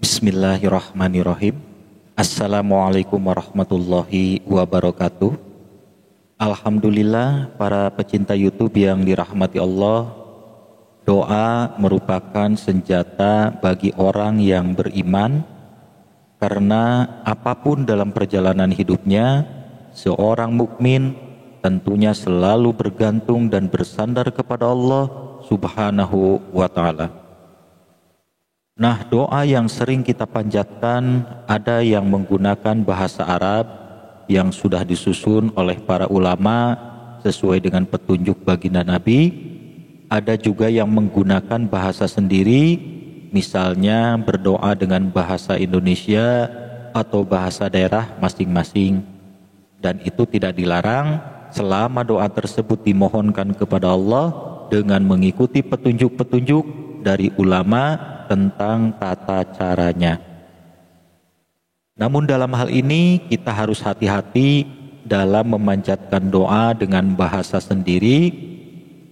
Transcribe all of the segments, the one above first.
Bismillahirrahmanirrahim. Assalamualaikum warahmatullahi wabarakatuh. Alhamdulillah, para pecinta YouTube yang dirahmati Allah, doa merupakan senjata bagi orang yang beriman, karena apapun dalam perjalanan hidupnya, seorang mukmin tentunya selalu bergantung dan bersandar kepada Allah Subhanahu wa ta'ala. Nah, doa yang sering kita panjatkan ada yang menggunakan bahasa Arab yang sudah disusun oleh para ulama sesuai dengan petunjuk baginda Nabi. Ada juga yang menggunakan bahasa sendiri, misalnya berdoa dengan bahasa Indonesia atau bahasa daerah masing-masing. Dan itu tidak dilarang selama doa tersebut dimohonkan kepada Allah dengan mengikuti petunjuk-petunjuk dari ulama tentang tata caranya. Namun dalam hal ini kita harus hati-hati dalam memanjatkan doa dengan bahasa sendiri,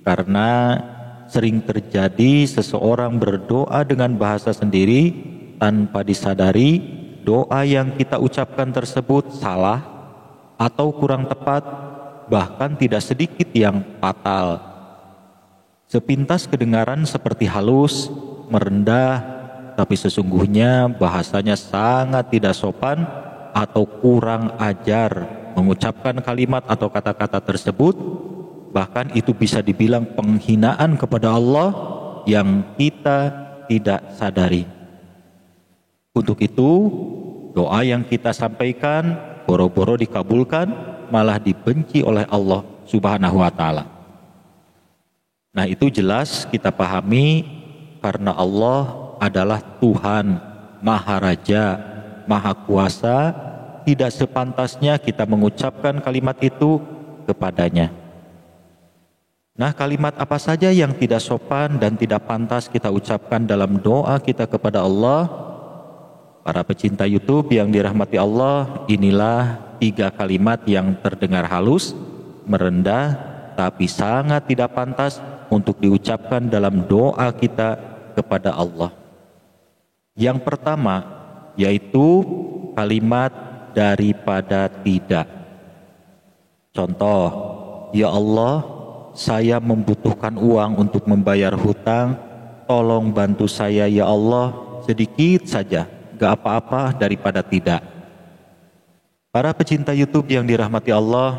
karena sering terjadi seseorang berdoa dengan bahasa sendiri tanpa disadari doa yang kita ucapkan tersebut salah atau kurang tepat, bahkan tidak sedikit yang fatal. Sepintas kedengaran seperti halus, merendah, tapi sesungguhnya bahasanya sangat tidak sopan atau kurang ajar mengucapkan kalimat atau kata-kata tersebut. Bahkan itu bisa dibilang penghinaan kepada Allah yang kita tidak sadari. Untuk itu, doa yang kita sampaikan boro-boro dikabulkan, malah dibenci oleh Allah Subhanahu wa ta'ala. Nah, itu jelas kita pahami, karena Allah adalah Tuhan, Maha Raja, Maha Kuasa. Tidak sepantasnya kita mengucapkan kalimat itu kepadanya. Nah, kalimat apa saja yang tidak sopan dan tidak pantas kita ucapkan dalam doa kita kepada Allah? Para pecinta YouTube yang dirahmati Allah, inilah 3 kalimat yang terdengar halus, merendah, tapi sangat tidak pantas untuk diucapkan dalam doa kita kepada Allah. Yang pertama yaitu kalimat daripada tidak. Contoh, ya Allah, saya membutuhkan uang untuk membayar hutang, tolong bantu saya ya Allah, sedikit saja, gak apa-apa daripada tidak. Para pecinta YouTube yang dirahmati Allah,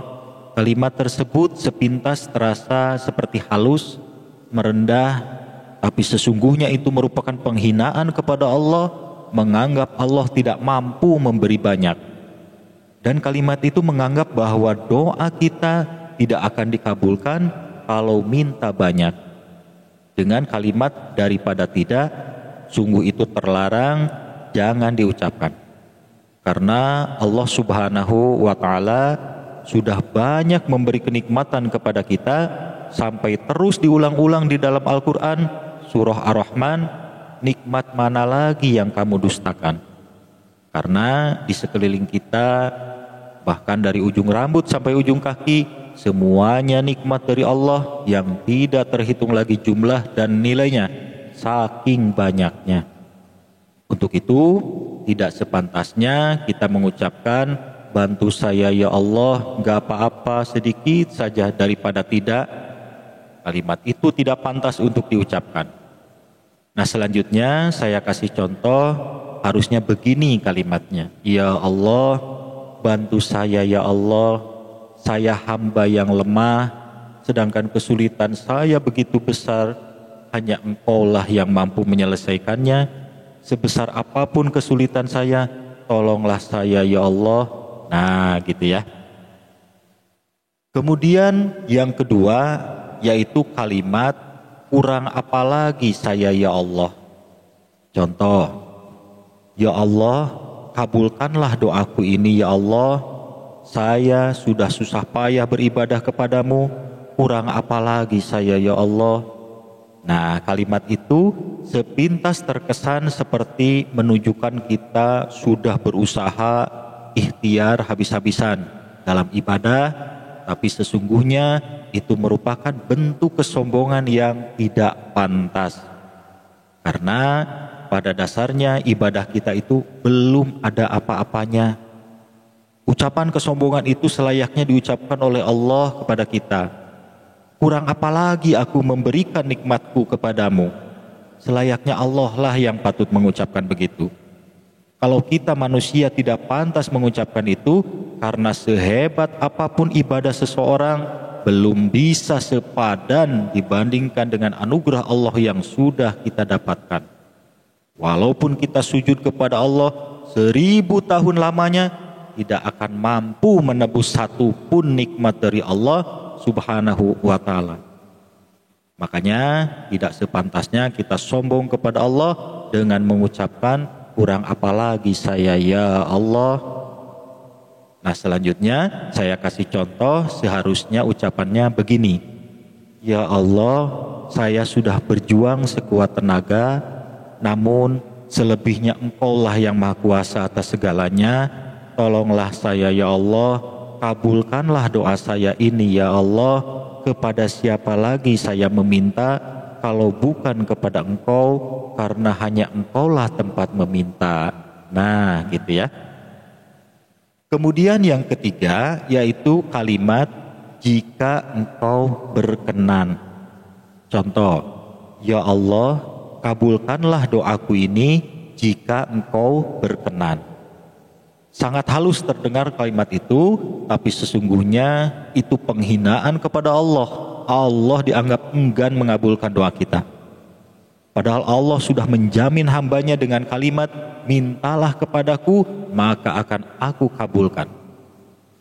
kalimat tersebut sepintas terasa seperti halus, merendah, tapi sesungguhnya itu merupakan penghinaan kepada Allah, menganggap Allah tidak mampu memberi banyak. Dan kalimat itu menganggap bahwa doa kita tidak akan dikabulkan kalau minta banyak. Dengan kalimat daripada tidak, sungguh itu terlarang, jangan diucapkan. Karena Allah Subhanahu wa ta'ala sudah banyak memberi kenikmatan kepada kita, sampai terus diulang-ulang di dalam Al-Quran, surah Ar-Rahman, nikmat mana lagi yang kamu dustakan? Karena di sekeliling kita, bahkan dari ujung rambut sampai ujung kaki, semuanya nikmat dari Allah yang tidak terhitung lagi jumlah dan nilainya, saking banyaknya. Untuk itu, tidak sepantasnya kita mengucapkan, bantu saya ya Allah, gak apa-apa sedikit saja daripada tidak. Kalimat itu tidak pantas untuk diucapkan. Nah, selanjutnya saya kasih contoh, harusnya begini kalimatnya. Ya Allah, bantu saya ya Allah, saya hamba yang lemah, sedangkan kesulitan saya begitu besar, hanya Engkaulah yang mampu menyelesaikannya. Sebesar apapun kesulitan saya, tolonglah saya ya Allah. Nah, gitu ya. Kemudian yang kedua yaitu kalimat kurang apa lagi saya ya Allah. Contoh, ya Allah, kabulkanlah doaku ini ya Allah, saya sudah susah payah beribadah kepadamu, kurang apa lagi saya ya Allah. Nah, kalimat itu sepintas terkesan seperti menunjukkan kita sudah berusaha ikhtiar habis-habisan dalam ibadah, tapi sesungguhnya itu merupakan bentuk kesombongan yang tidak pantas. Karena pada dasarnya ibadah kita itu belum ada apa-apanya. Ucapan kesombongan itu selayaknya diucapkan oleh Allah kepada kita. Kurang apa lagi aku memberikan nikmatku kepadamu? Selayaknya Allah lah yang patut mengucapkan begitu. Kalau kita manusia tidak pantas mengucapkan itu, karena sehebat apapun ibadah seseorang, belum bisa sepadan dibandingkan dengan anugerah Allah yang sudah kita dapatkan. Walaupun kita sujud kepada Allah 1000 tahun lamanya, tidak akan mampu menebus satu pun nikmat dari Allah Subhanahu wa ta'ala. Makanya tidak sepantasnya kita sombong kepada Allah dengan mengucapkan kurang apalagi saya ya Allah. Nah selanjutnya saya kasih contoh, seharusnya ucapannya begini. Ya Allah, saya sudah berjuang sekuat tenaga, namun selebihnya Engkaulah yang Maha Kuasa atas segalanya. Tolonglah saya ya Allah, kabulkanlah doa saya ini ya Allah. Kepada siapa lagi saya meminta kalau bukan kepada Engkau, karena hanya Engkaulah tempat meminta. Nah gitu ya. Kemudian yang ketiga yaitu kalimat jika Engkau berkenan. Contoh, ya Allah, kabulkanlah doaku ini jika Engkau berkenan. Sangat halus terdengar kalimat itu, tapi sesungguhnya itu penghinaan kepada Allah. Allah dianggap enggan mengabulkan doa kita. Padahal Allah sudah menjamin hambanya dengan kalimat, mintalah kepadaku, maka akan aku kabulkan.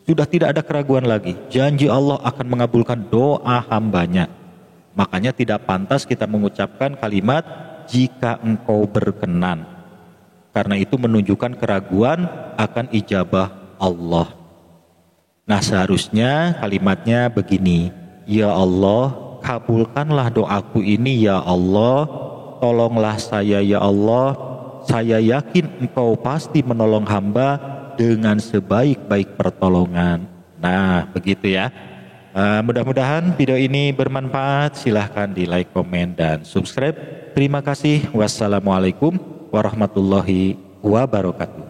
Sudah tidak ada keraguan lagi, janji Allah akan mengabulkan doa hambanya. Makanya tidak pantas kita mengucapkan kalimat, jika Engkau berkenan. Karena itu menunjukkan keraguan akan ijabah Allah. Nah seharusnya kalimatnya begini. Ya Allah, kabulkanlah doaku ini ya Allah. Tolonglah saya ya Allah. Saya yakin Engkau pasti menolong hamba dengan sebaik-baik pertolongan. Nah begitu ya. Mudah-mudahan video ini bermanfaat. Silahkan di like, komen, dan subscribe. Terima kasih. Wassalamualaikum warahmatullahi wabarakatuh.